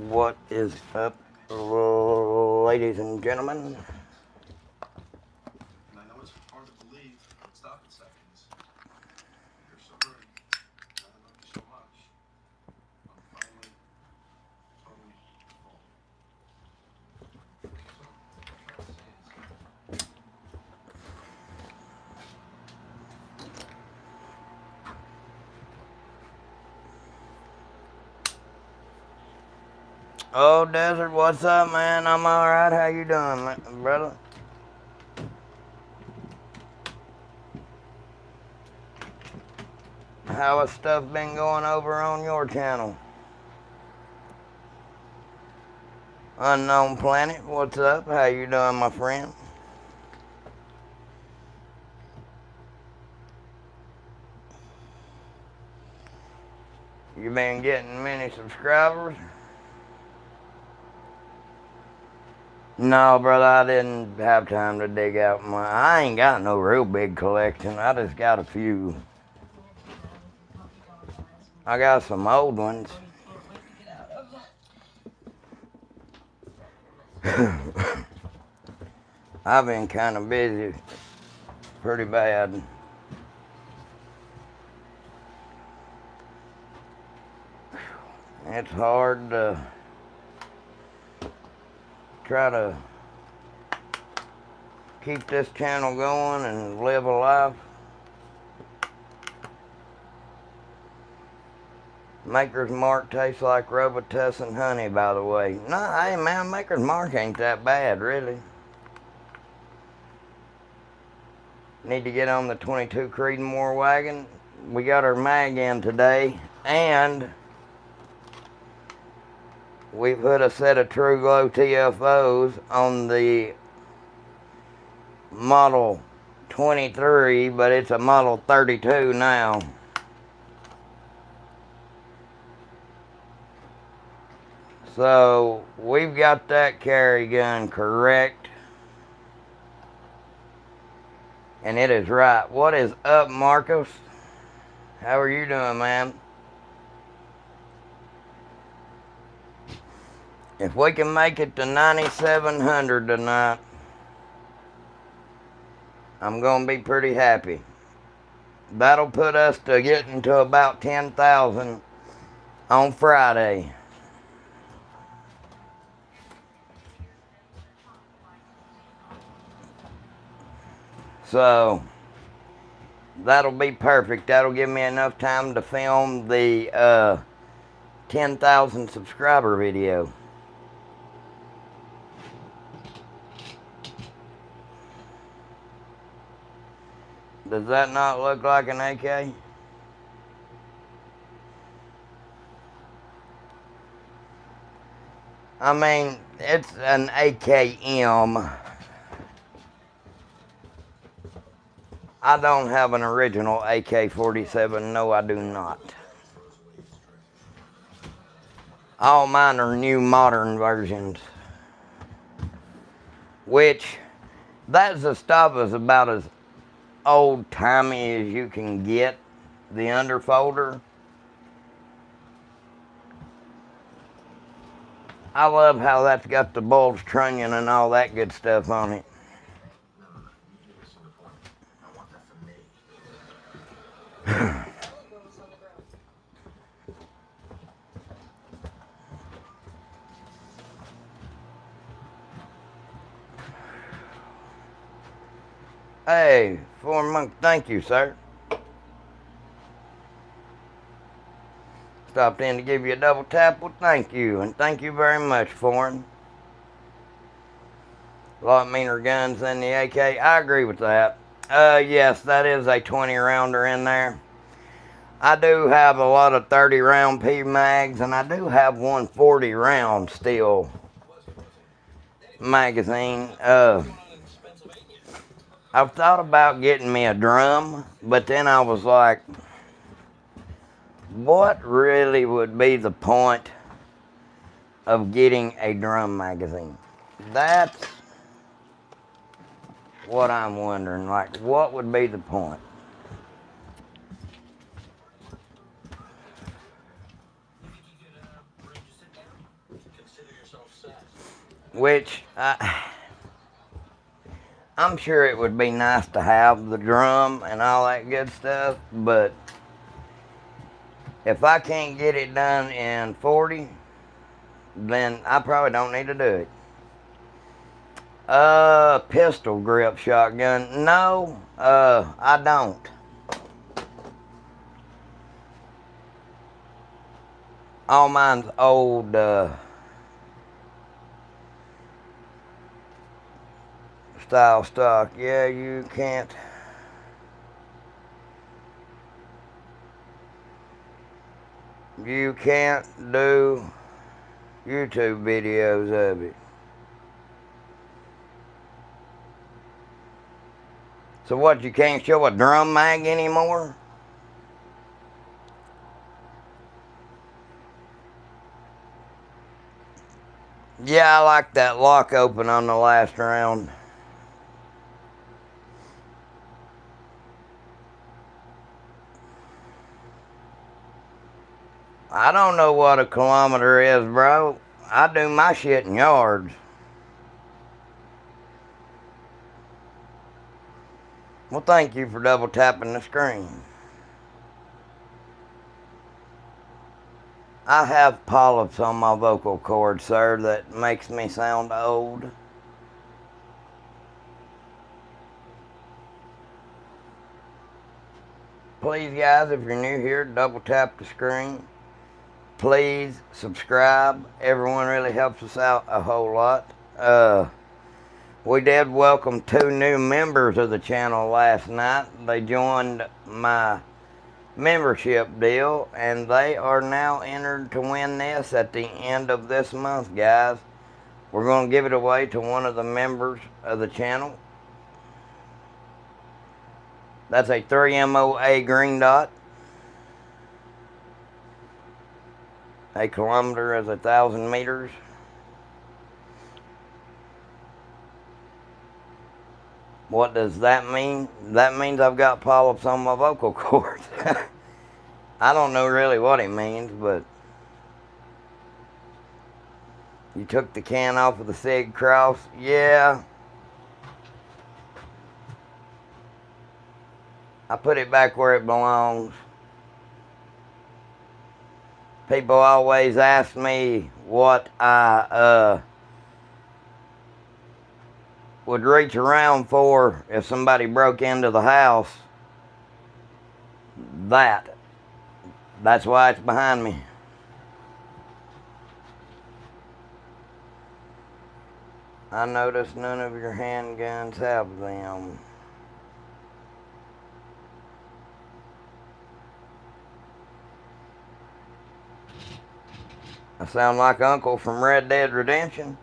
What is up, ladies and gentlemen? And I know it's hard to believe, but stop it seconds. You're so right. I love you so much. I'm finally totally full. So, what I'm trying to say is, Oh, Desert, what's up, man? I'm alright. How you doing, brother? How has stuff been going over on your channel? Unknown Planet, what's up? How you doing, my friend? You been getting many subscribers? No, brother, I didn't have time to dig out my... I ain't got no real big collection. I just got a few. I got some old ones. I've been kind of busy. Pretty bad. It's hard to try to keep this channel going and live a life. Maker's Mark tastes like Robitussin honey, by the way. No, hey man, Maker's Mark ain't that bad, really. Need to get on the 22 Creedmoor wagon. We got our mag in today, and we put a set of True Glow TFOs on the Model 23, but it's a Model 32 now. So we've got that carry gun correct, and it is right. What is up, Marcos? How are you doing, man? If we can make it to 9,700 tonight, I'm gonna be pretty happy. That'll put us to getting to about 10,000 on Friday. So that'll be perfect. That'll give me enough time to film the 10,000 subscriber video. Does that not look like an AK? I mean, it's an AKM. I don't have an original AK-47. No, I do not. All mine are new modern versions. Which, that's the stuff is about as old-timey as you can get. The underfolder. I love how that's got the bulge trunnion and all that good stuff on it. Hey, Foreign Monk, thank you, sir. Stopped in to give you a double tap. Well, thank you, and thank you very much, Foreign. A lot meaner guns than the AK. I agree with that. Yes, that is a 20 rounder in there. I do have a lot of 30 round P mags, and I do have one 40 round steel magazine. I've thought about getting me a drum, but then I was like, what really would be the point of getting a drum magazine? That's what I'm wondering. Like, what would be the point? Which, I'm sure it would be nice to have the drum and all that good stuff, but if I can't get it done in 40, then I probably don't need to do it. Pistol grip shotgun. No, I don't. All mine's old, style stock. Yeah, you can't. You can't do YouTube videos of it. So what, you can't show a drum mag anymore? Yeah, I like that lock open on the last round. I don't know what a kilometer is, bro. I do my shit in yards. Well, thank you for double tapping the screen. I have polyps on my vocal cord, sir, that makes me sound old. Please, guys, if you're new here, double tap the screen. Please subscribe. Everyone really helps us out a whole lot. We did welcome 2 new members of the channel last night. They joined my membership deal, and they are now entered to win this at the end of this month, guys. We're going to give it away to one of the members of the channel. That's a 3MOA green dot. A kilometer is 1,000 meters. What does that mean? That means I've got polyps on my vocal cords. I don't know really what it means, but you took the can off of the Sig Cross? Yeah. I put it back where it belongs. People always ask me what I would reach around for if somebody broke into the house. That's why it's behind me. I noticed none of your handguns have them. I sound like Uncle from Red Dead Redemption.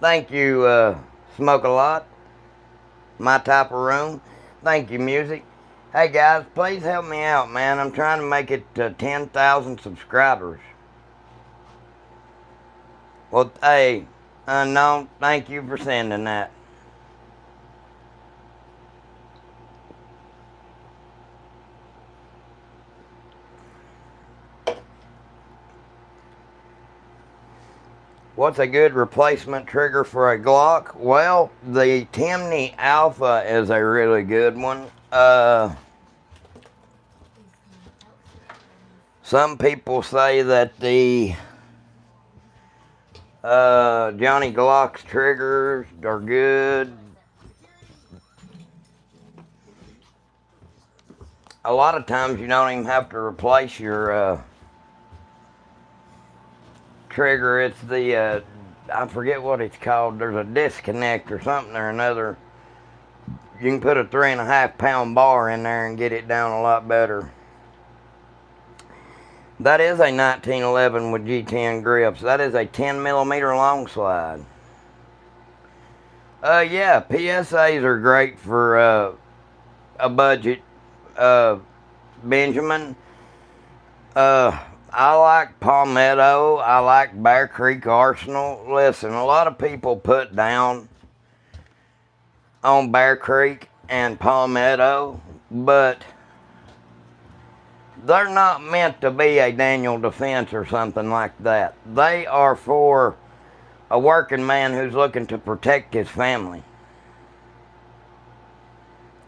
Thank you, Smoke a Lot. My type of room. Thank you, Music. Hey guys, please help me out, man. I'm trying to make it to 10,000 subscribers. Well, hey, Unknown, thank you for sending that. What's a good replacement trigger for a Glock? Well, the Timney Alpha is a really good one. Some people say that the Johnny Glock's triggers are good. A lot of times you don't even have to replace your trigger. It's the I forget what it's called. There's a disconnect or something or another. You can put a 3.5 pound bar in there and get it down a lot better. That is a 1911 with G10 grips. That is a 10 millimeter long slide. Yeah, PSAs are great for a budget. Benjamin, I like Palmetto. I like Bear Creek Arsenal. Listen, a lot of people put down on Bear Creek and Palmetto, but they're not meant to be a Daniel Defense or something like that. They are for a working man who's looking to protect his family.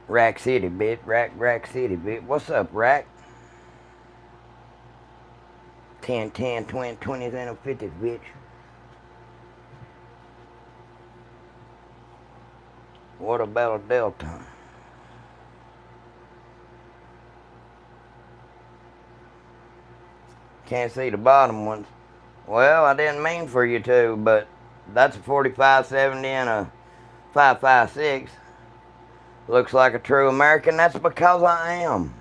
Rack City, bitch. Rack City, bitch. What's up, Rack? 10, 10, 20, 20s, and 50s, bitch. What about a Delta? Can't see the bottom ones. Well, I didn't mean for you to, but that's a 4570 and a 556. Looks like a true American. That's because I am.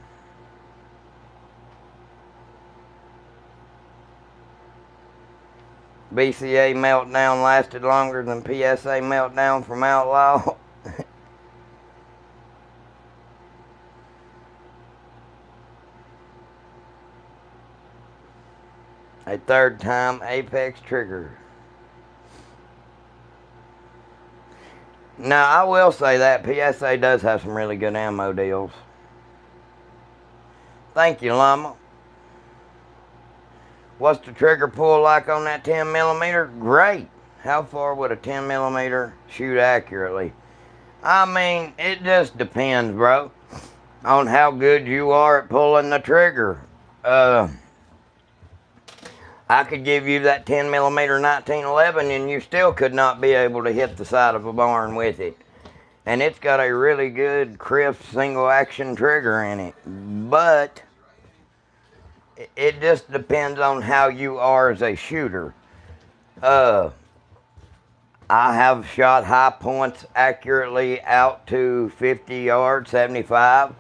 BCA meltdown lasted longer than PSA meltdown from Outlaw. A third time Apex trigger. Now, I will say that PSA does have some really good ammo deals. Thank you, Llama. What's the trigger pull like on that 10mm? Great. How far would a 10mm shoot accurately? I mean, it just depends, bro, on how good you are at pulling the trigger. I could give you that 10mm 1911 and you still could not be able to hit the side of a barn with it. And it's got a really good, crisp, single action trigger in it. But it just depends on how you are as a shooter. I have shot high points accurately out to 50 yards, 75,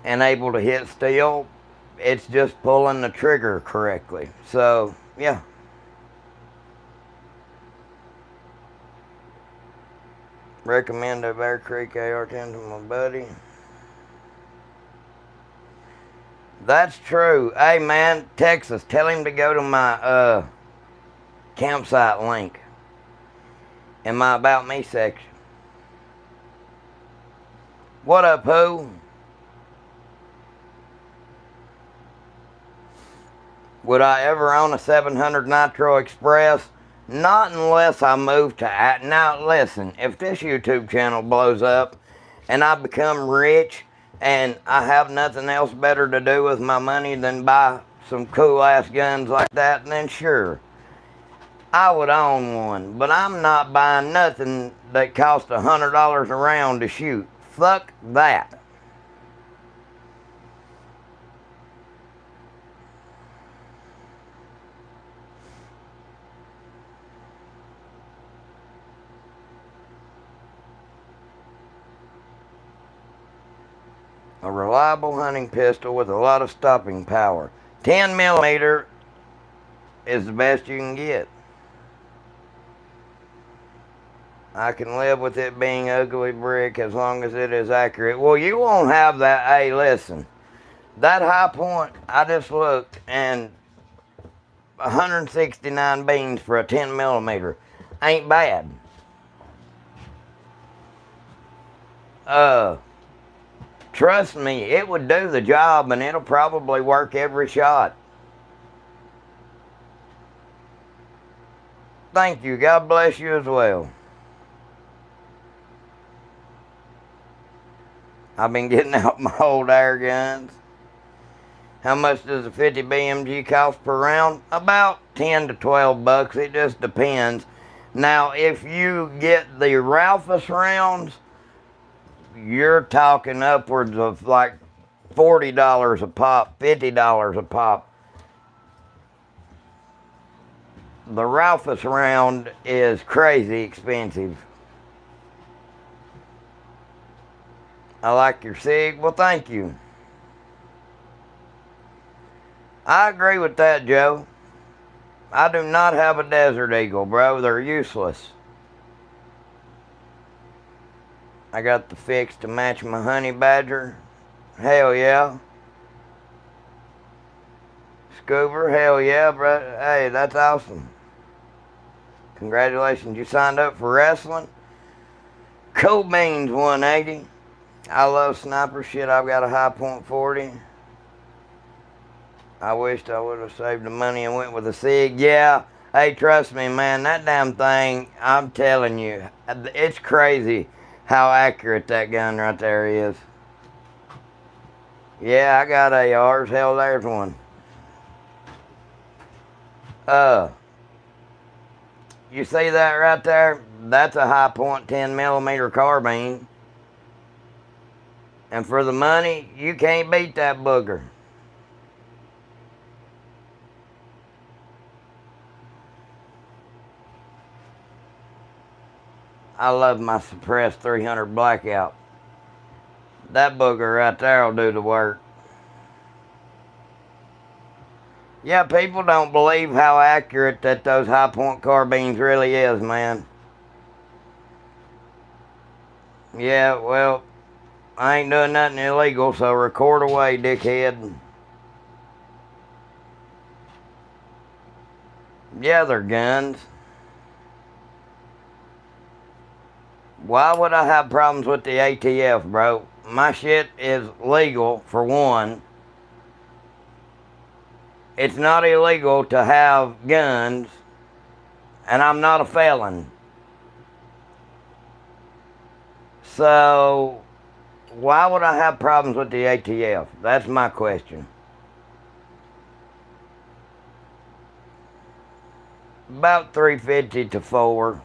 and able to hit steel. It's just pulling the trigger correctly. So, yeah. Recommend a Bear Creek AR-10 to my buddy. That's true. Hey, man, Texas, tell him to go to my campsite link in my About Me section. What up, who? Would I ever own a 700 Nitro Express? Not unless I move to... Now, listen, if this YouTube channel blows up and I become rich and I have nothing else better to do with my money than buy some cool-ass guns like that, then sure, I would own one. But I'm not buying nothing that costs $100 a round to shoot. Fuck that. A reliable hunting pistol with a lot of stopping power. 10mm is the best you can get. I can live with it being ugly brick as long as it is accurate. Well, you won't have that. Hey, listen. That high point, I just looked, and 169 beans for a 10mm ain't bad. Trust me, it would do the job and it'll probably work every shot. Thank you. God bless you as well. I've been getting out my old air guns. How much does a 50 BMG cost per round? About 10 to 12 bucks. It just depends. Now, if you get the Ralphus rounds, you're talking upwards of like $40 a pop, $50 a pop. The Ralphus round is crazy expensive. I like your SIG. Well, thank you. I agree with that, Joe. I do not have a Desert Eagle, bro. They're useless. I got the fix to match my Honey Badger. Hell yeah. Scuba, hell yeah, bro. Hey, that's awesome. Congratulations, you signed up for wrestling. Cool Beans 180. I love sniper shit. I've got a Hi-Point 40. I wished I would have saved the money and went with a SIG. Yeah, hey, trust me, man, that damn thing, I'm telling you, it's crazy how accurate that gun right there is. Yeah, I got ARs. Hell, there's one. You see that right there? That's a Hi-Point 10mm carbine. And for the money, you can't beat that booger. I love my suppressed 300 Blackout. That booger right there will do the work. Yeah, people don't believe how accurate that those Hi-Point carbines really is, man. Yeah, well, I ain't doing nothing illegal, so record away, dickhead. Yeah, they're guns. Why would I have problems with the ATF, bro? My shit is legal, for one. It's not illegal to have guns, and I'm not a felon. So, why would I have problems with the ATF? That's my question. About 350 to 4.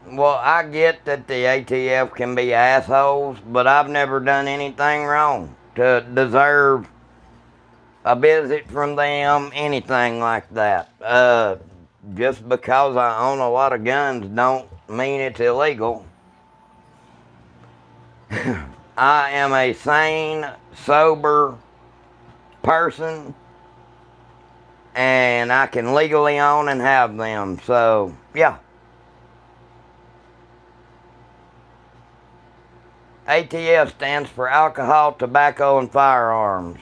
Well, I get that the ATF can be assholes, but I've never done anything wrong to deserve a visit from them, anything like that. Just because I own a lot of guns don't mean it's illegal. I am a sane, sober person, and I can legally own and have them. So, yeah. ATF stands for Alcohol, Tobacco, and Firearms.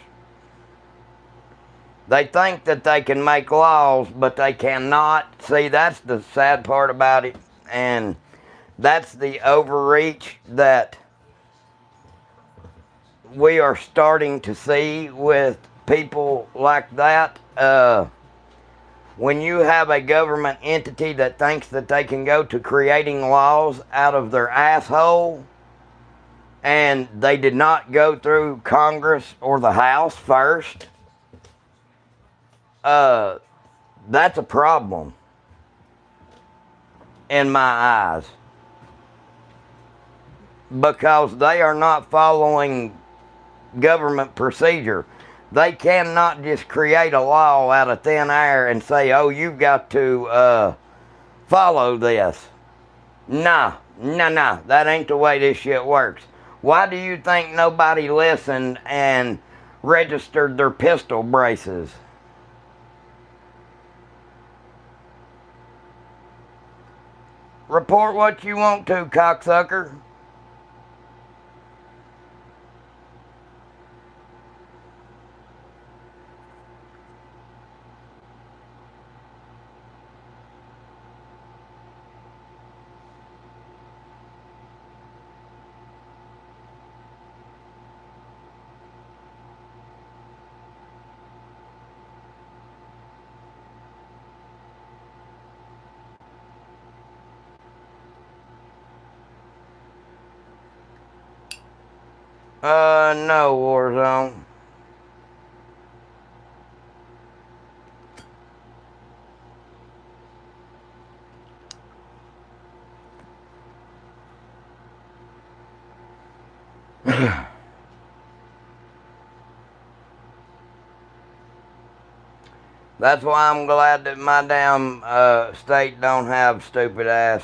They think that they can make laws, but they cannot. See, that's the sad part about it. And that's the overreach that we are starting to see with people like that. When you have a government entity that thinks that they can go to creating laws out of their asshole, and they did not go through Congress or the House first, that's a problem in my eyes, because they are not following government procedure. They cannot just create a law out of thin air and say, oh, you've got to follow this. Nah, that ain't the way this shit works. Why do you think nobody listened and registered their pistol braces? Report what you want to, cocksucker. No, Warzone. That's why I'm glad that my damn state don't have stupid ass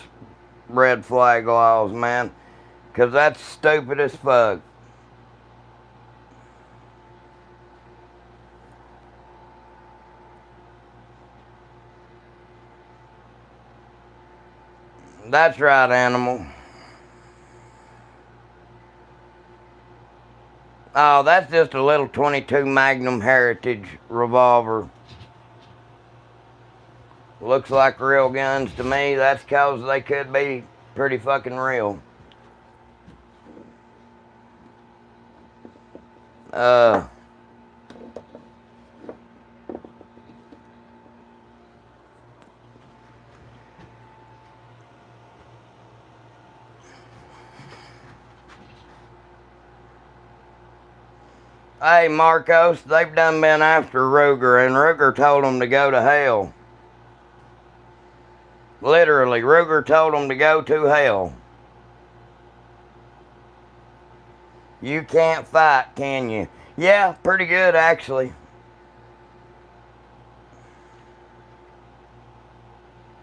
red flag laws, man. Cause that's stupid as fuck. That's right, animal. Oh, that's just a little 22 Magnum Heritage revolver. Looks like real guns to me. That's cause they could be pretty fucking real. Hey, Marcos, they've done been after Ruger, and Ruger told them to go to hell. Literally, Ruger told them to go to hell. You can't fight, can you? Yeah, pretty good, actually.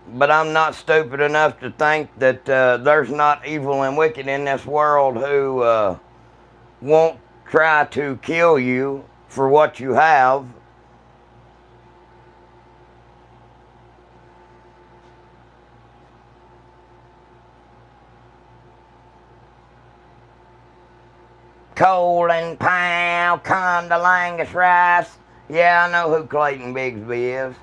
But I'm not stupid enough to think that there's not evil and wicked in this world who won't try to kill you for what you have. Colin Powell, Conda Langus Rice. Yeah, I know who Clayton Bigsby is.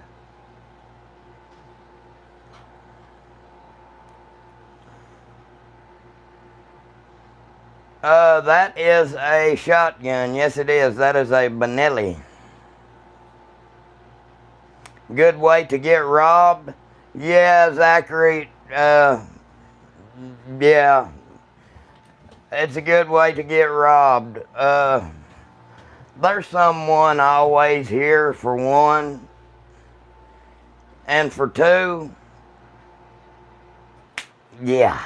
That is a shotgun. Yes, it is. That is a Benelli. Good way to get robbed. Yeah, Zachary. Yeah. It's a good way to get robbed. There's someone always here for one. And for two, yeah.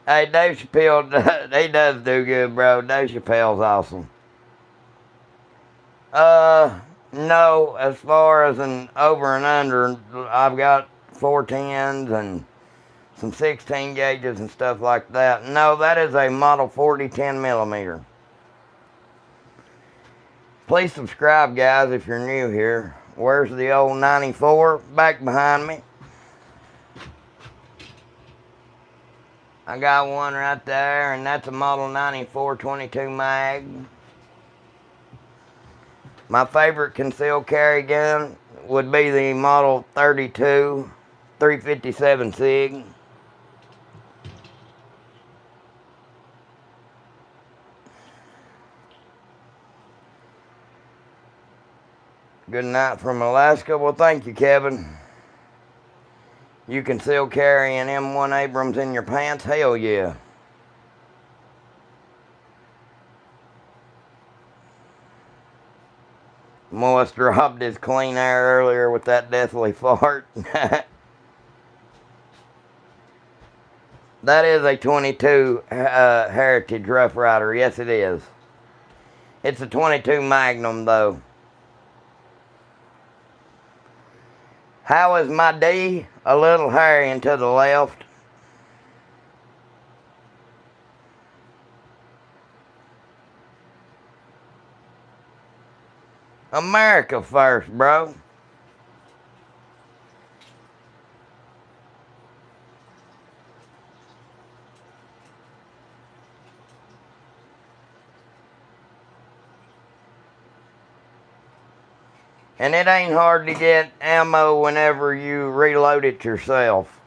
Hey, Dave Chappelle, he does do good, bro. Dave Chappelle's awesome. No, as far as an over and under, I've got 410s and some 16 gauges and stuff like that. No, that is a Model 40 10 millimeter. Please subscribe, guys, if you're new here. Where's the old 94? Back behind me. I got one right there, and that's a Model 94 22 mag. My favorite concealed carry gun would be the Model 32 357 SIG. Good night from Alaska. Well, thank you, Kevin. You can still carry an M1 Abrams in your pants? Hell yeah. Moist dropped his clean air earlier with that deathly fart. That is a 22 Heritage Rough Rider. Yes, it is. It's a 22 Magnum, though. How is my D? A little hairy and to the left. America first, bro. And it ain't hard to get ammo whenever you reload it yourself.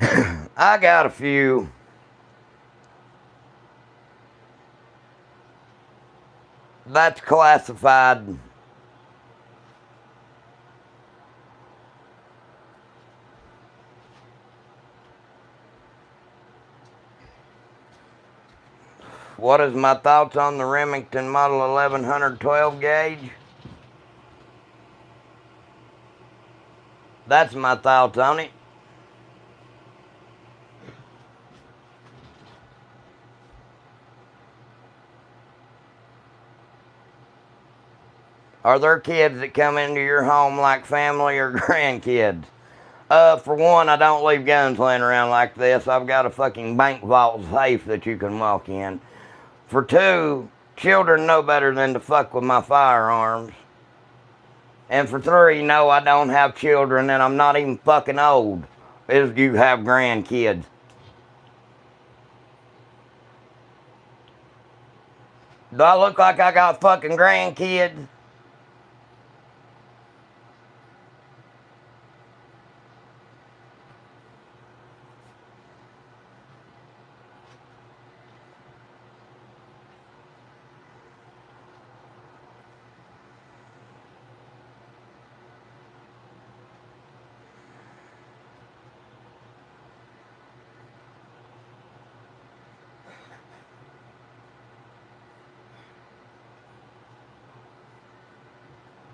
I got a few. That's classified. What is my thoughts on the Remington Model 1100 12 gauge? That's my thoughts on it. Are there kids that come into your home like family or grandkids? For one, I don't leave guns laying around like this. I've got a fucking bank vault safe that you can walk in. For two, children know better than to fuck with my firearms. And for three, no, I don't have children and I'm not even fucking old. As you have grandkids. Do I look like I got fucking grandkids?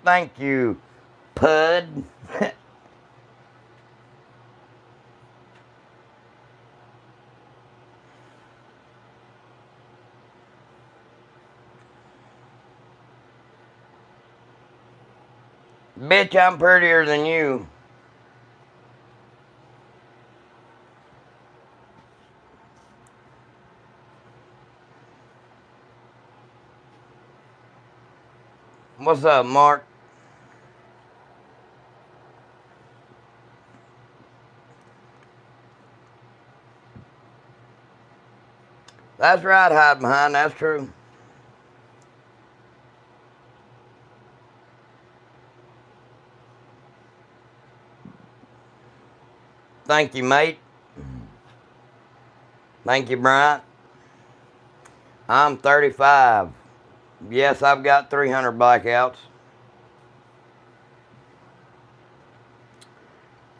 Thank you, Pud. Bitch, I'm prettier than you. What's up, Mark? That's right, hide behind, that's true. Thank you, mate. Thank you, Bryant. I'm 35. Yes, I've got 300 blackouts.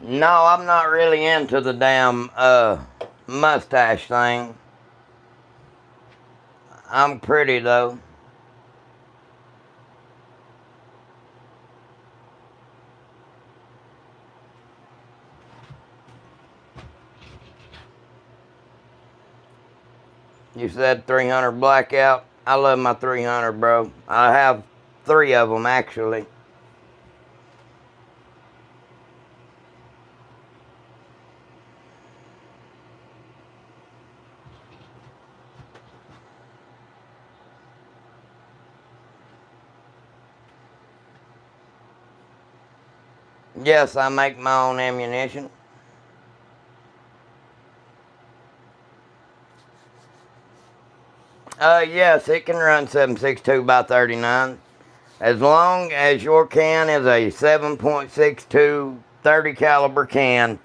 No, I'm not really into the damn mustache thing. I'm pretty though. You said 300 blackout. I love my 300, bro. I have 3 of them actually. Yes, I make my own ammunition. Yes, it can run 7.62 by 39. As long as your can is a 7.62 30 caliber can,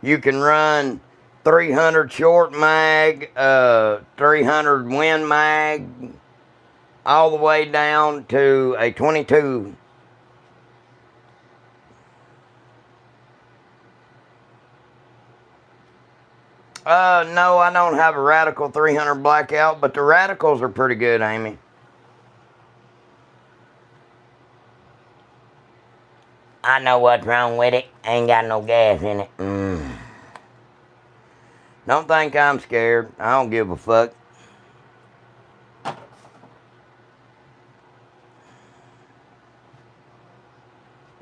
you can run 300 short mag, 300 Win mag, all the way down to a 22. No, I don't have a Radical 300 blackout, but the Radicals are pretty good, Amy. I know what's wrong with it. Ain't got no gas in it. Don't think I'm scared. I don't give a fuck.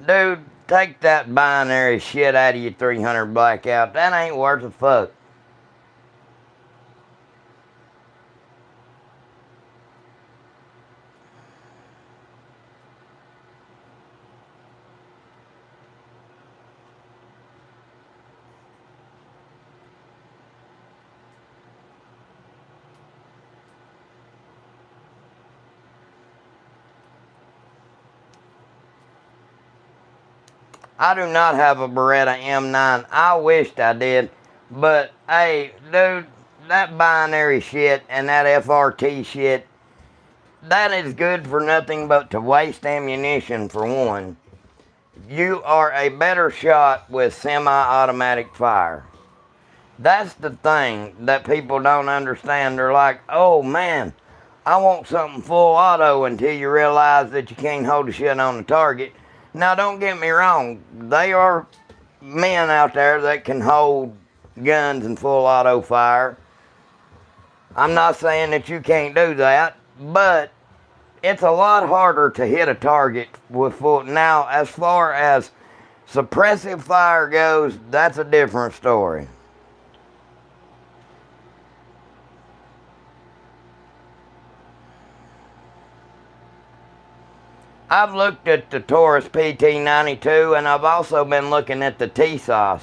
Dude, take that binary shit out of your 300 blackout. That ain't worth a fuck. I do not have a Beretta M9. I wished I did. But, hey, dude, that binary shit and that FRT shit, that is good for nothing but to waste ammunition, for one. You are a better shot with semi-automatic fire. That's the thing that people don't understand. They're like, oh, man, I want something full auto, until you realize that you can't hold the shit on the target. Now, don't get me wrong. There are men out there that can hold guns and full auto fire. I'm not saying that you can't do that, but it's a lot harder to hit a target with full. Now, as far as suppressive fire goes, that's a different story. I've looked at the Taurus PT92 and I've also been looking at the TSOS.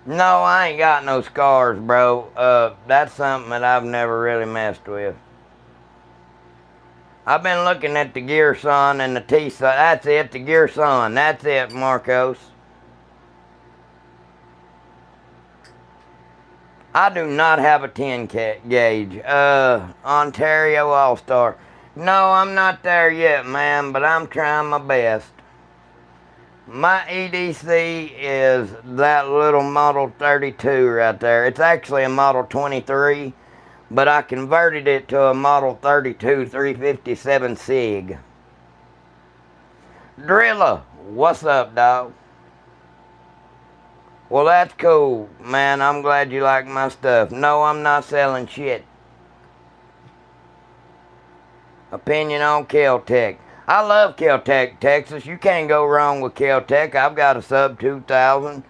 No, I ain't got no scars, bro. That's something that I've never really messed with. I've been looking at the Gearson and the TSOS. That's it, the Gearson. That's it, Marcos. I do not have a 10 gauge. Ontario All-Star. No, I'm not there yet, man, but I'm trying my best. My EDC is that little Model 32 right there. It's actually a Model 23, but I converted it to a Model 32 357 SIG. Drilla, what's up, dog? Well, that's cool, man. I'm glad you like my stuff. No, I'm not selling shit. Opinion on Kel-Tec. I love Kel-Tec, Texas. You can't go wrong with Kel-Tec. I've got a sub 2000,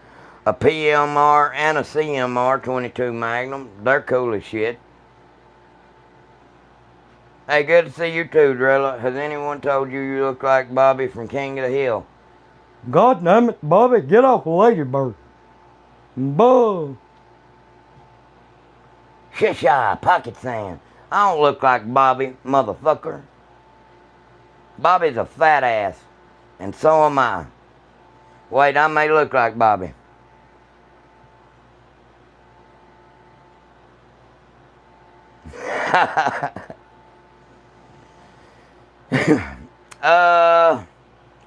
a PMR, and a CMR 22 Magnum. They're cool as shit. Hey, good to see you too, Drilla. Has anyone told you you look like Bobby from King of the Hill? God damn it, Bobby, get off a ladybird. Buh. Shisha, pocket sand. I don't look like Bobby, motherfucker. Bobby's a fat ass, and so am I. Wait, I may look like Bobby.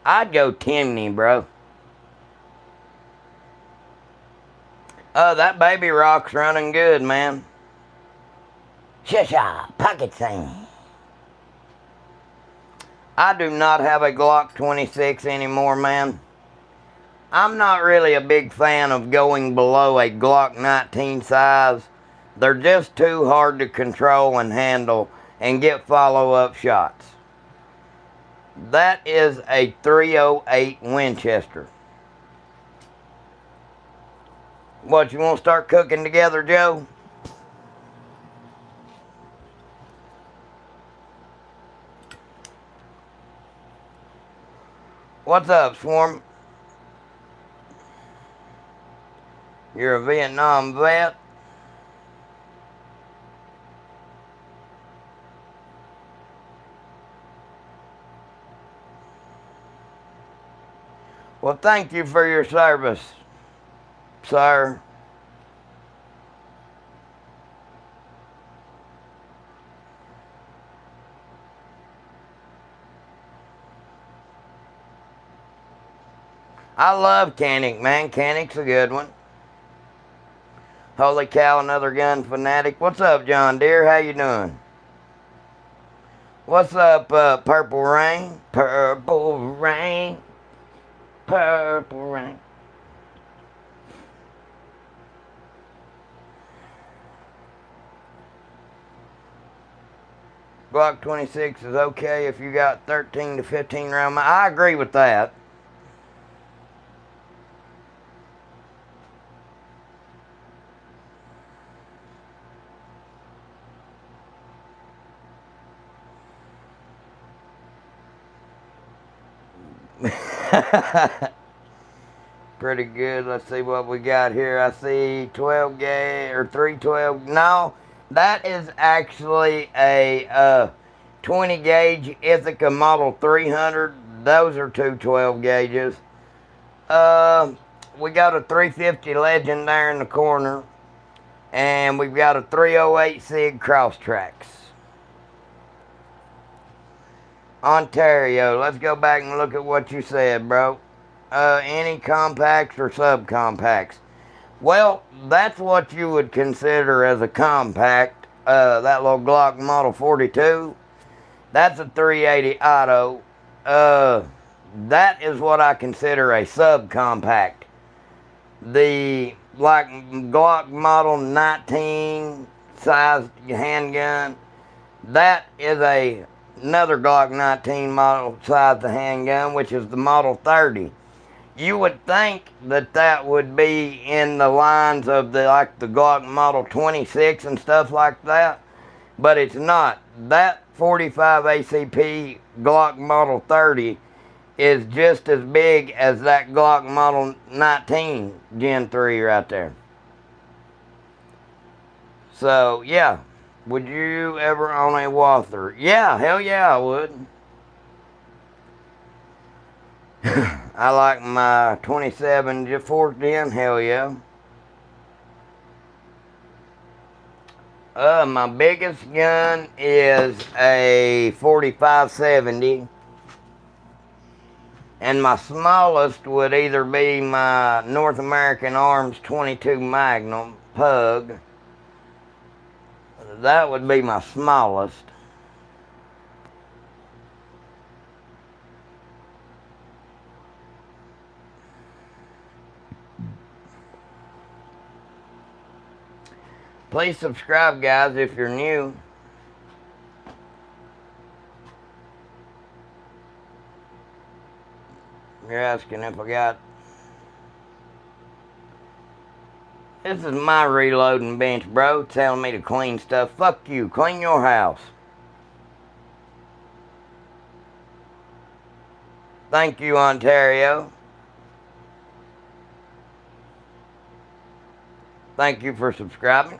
I'd go Timney, bro. That baby rock's running good, man. Shisha, pocket sand. I do not have a Glock 26 anymore, man. I'm not really a big fan of going below a Glock 19 size. They're just too hard to control and handle and get follow-up shots. That is a 308 Winchester. What, you want to start cooking together, Joe? What's up, Swarm? You're a Vietnam vet? Well, thank you for your service, sir. I love Canik, man. Canik's a good one. Holy cow, another gun fanatic. What's up, John Deere? How you doing? What's up, Purple Rain? Purple Rain. Purple Rain. Glock 26 is okay if you got 13 to 15 round. I agree with that. Pretty good. Let's see what we got here. I see 12 gauge or 312. No, that is actually a 20 gauge Ithaca Model 300. Those are two 12 gauges. We got a 350 Legend there in the corner, and we've got a 308 SIG Cross Tracks. Ontario, let's go back and look at what you said, bro. Any compacts or subcompacts? Well, that's what you would consider as a compact. That little Glock Model 42, that's a 380 auto. That is what I consider a subcompact. The like Glock Model 19 size handgun, that is a another Glock 19 model size the handgun, which is the Model 30. You would think that that would be in the lines of the Glock Model 26 and stuff like that, but it's not. That 45 ACP Glock Model 30 is just as big as that Glock Model 19 Gen 3 right there. So, yeah. Would you ever own a Walther? Yeah, hell yeah, I would. I like my 27 4th gen, hell yeah. My biggest gun is a 45-70. And my smallest would either be my North American Arms 22 Magnum Pug. That would be my smallest. Please subscribe, guys, if you're new. You're asking if I got... This is my reloading bench, bro, telling me to clean stuff. Fuck you. Clean your house. Thank you, Ontario. Thank you for subscribing.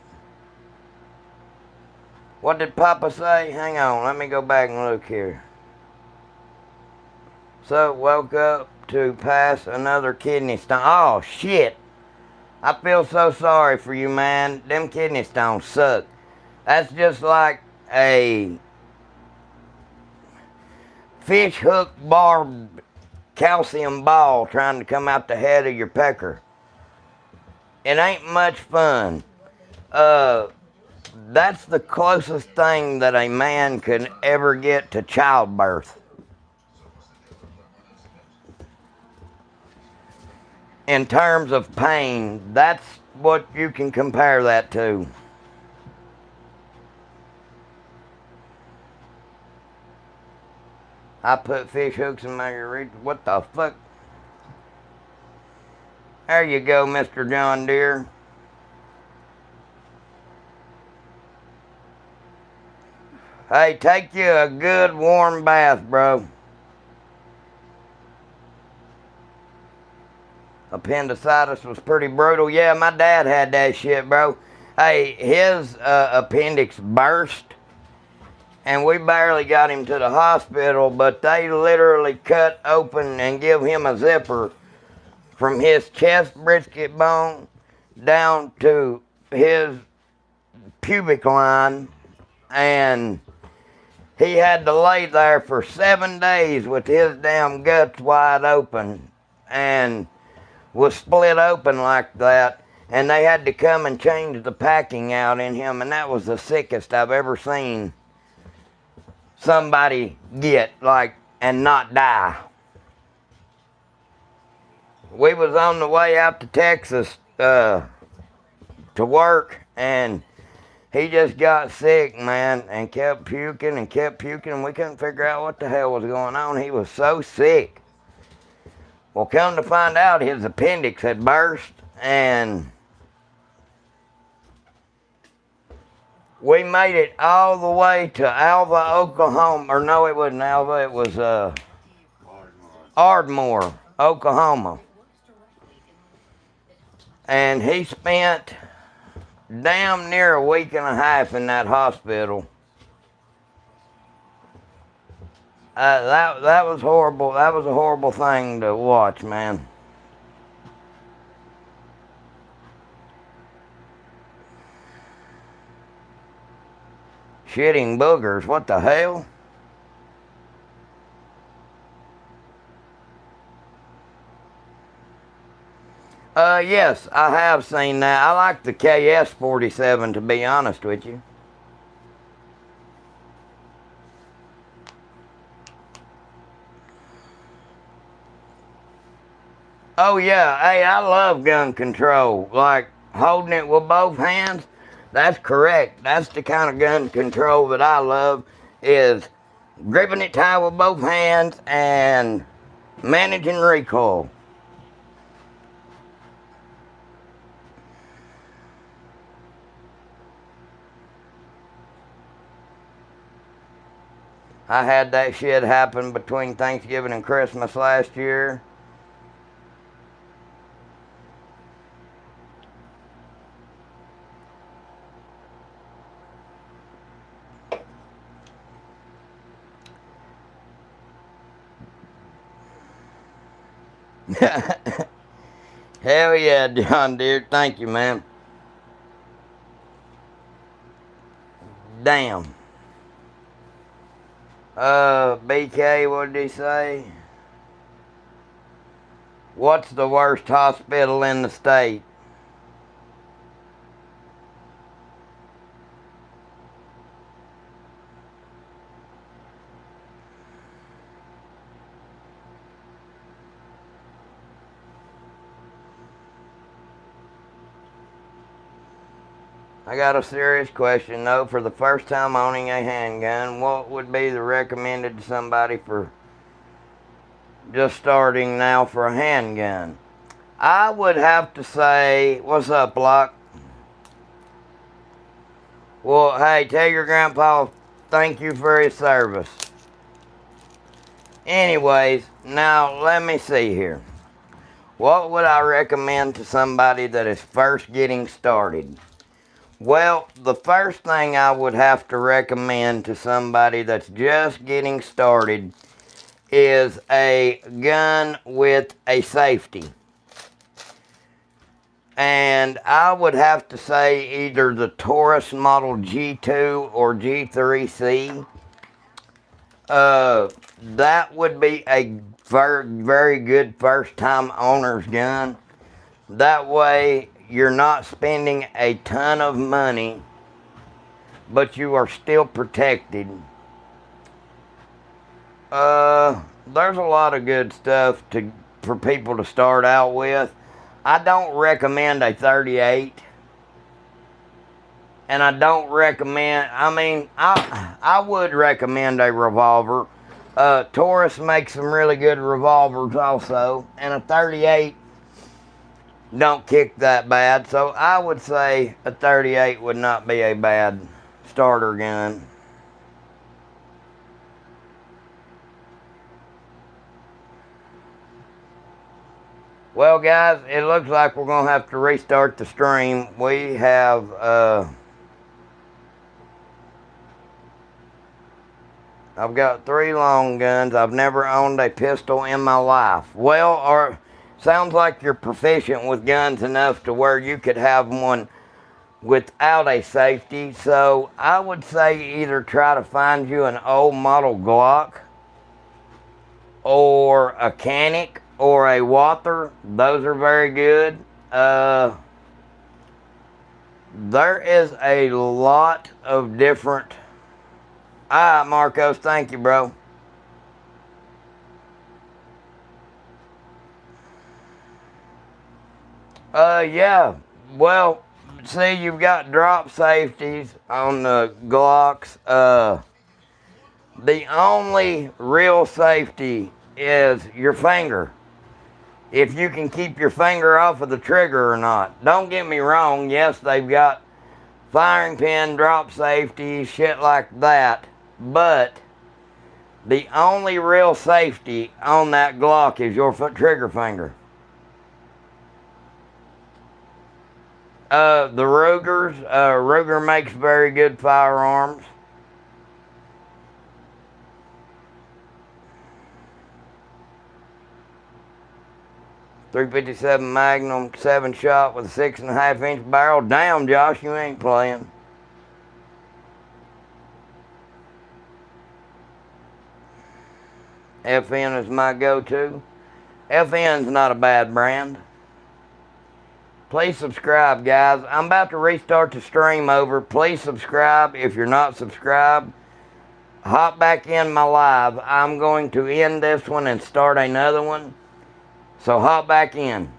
What did Papa say? Hang on, let me go back and look here. So, woke up to pass another kidney stone. Oh, shit. I feel so sorry for you, man. Them kidney stones suck. That's just like a fish hook barbed calcium ball trying to come out the head of your pecker. It ain't much fun. That's the closest thing that a man could ever get to childbirth. In terms of pain, that's what you can compare that to. I put fish hooks in my urethra. What the fuck? There you go, Mr. John Deere. Hey, take you a good warm bath, bro. Appendicitis was pretty brutal. Yeah, my dad had that shit, bro. Hey, his appendix burst, and we barely got him to the hospital, but they literally cut open and give him a zipper from his chest brisket bone down to his pubic line, and he had to lay there for 7 days with his damn guts wide open, and was split open like that, and they had to come and change the packing out in him, and that was the sickest I've ever seen somebody get, like, and not die. We was on the way out to Texas to work, and he just got sick, man, and kept puking and kept puking, and we couldn't figure out what the hell was going on. He was so sick. Well, come to find out, his appendix had burst, and we made it all the way to Alva, Oklahoma. Or no, it wasn't Alva, it was Ardmore, Oklahoma. And he spent damn near a week and a half in that hospital. That was horrible. That was a horrible thing to watch, man. Shitting boogers. What the hell? Yes, I have seen that. I like the KS-47, to be honest with you. Oh yeah, hey, I love gun control. Like, holding it with both hands, that's correct. That's the kind of gun control that I love, is gripping it tight with both hands, and managing recoil. I had that shit happen between Thanksgiving and Christmas last year. Hell yeah, John Deere. Thank you, man. Damn. BK, what did he say? What's the worst hospital in the state? I got a serious question though. For the first time owning a handgun, what would be the recommended to somebody for just starting now for a handgun? I would have to say, what's up, Block? Well, hey, tell your grandpa thank you for his service. Anyways, now let me see here. What would I recommend to somebody that is first getting started? Well, the first thing I would have to recommend to somebody that's just getting started is a gun with a safety. And I would have to say either the Taurus Model G2 or G3C. That would be a very, very good first-time owner's gun. That way, you're not spending a ton of money, but you are still protected. There's a lot of good stuff for people to start out with. I don't recommend a 38. And I don't recommend, I would recommend a revolver. Taurus makes some really good revolvers also. And a 38 don't kick that bad. So I would say a 38 would not be a bad starter gun. Well, guys, it looks like we're going to have to restart the stream. We have, I've got 3 long guns. I've never owned a pistol in my life. Well, sounds like you're proficient with guns enough to where you could have one without a safety. So I would say either try to find you an old model Glock or a Canic or a Walther. Those are very good. There is a lot of different... Marcos, thank you, bro. Yeah. Well, see, you've got drop safeties on the Glocks. The only real safety is your finger. If you can keep your finger off of the trigger or not. Don't get me wrong, yes, they've got firing pin, drop safety, shit like that. But the only real safety on that Glock is your trigger finger. The Rugers, Ruger makes very good firearms. .357 Magnum, 7-shot with a 6.5-inch barrel. Damn, Josh, you ain't playing. FN is my go-to. FN's not a bad brand. Please subscribe, guys. I'm about to restart the stream over. Please subscribe if you're not subscribed. Hop back in my live. I'm going to end this one and start another one. So hop back in.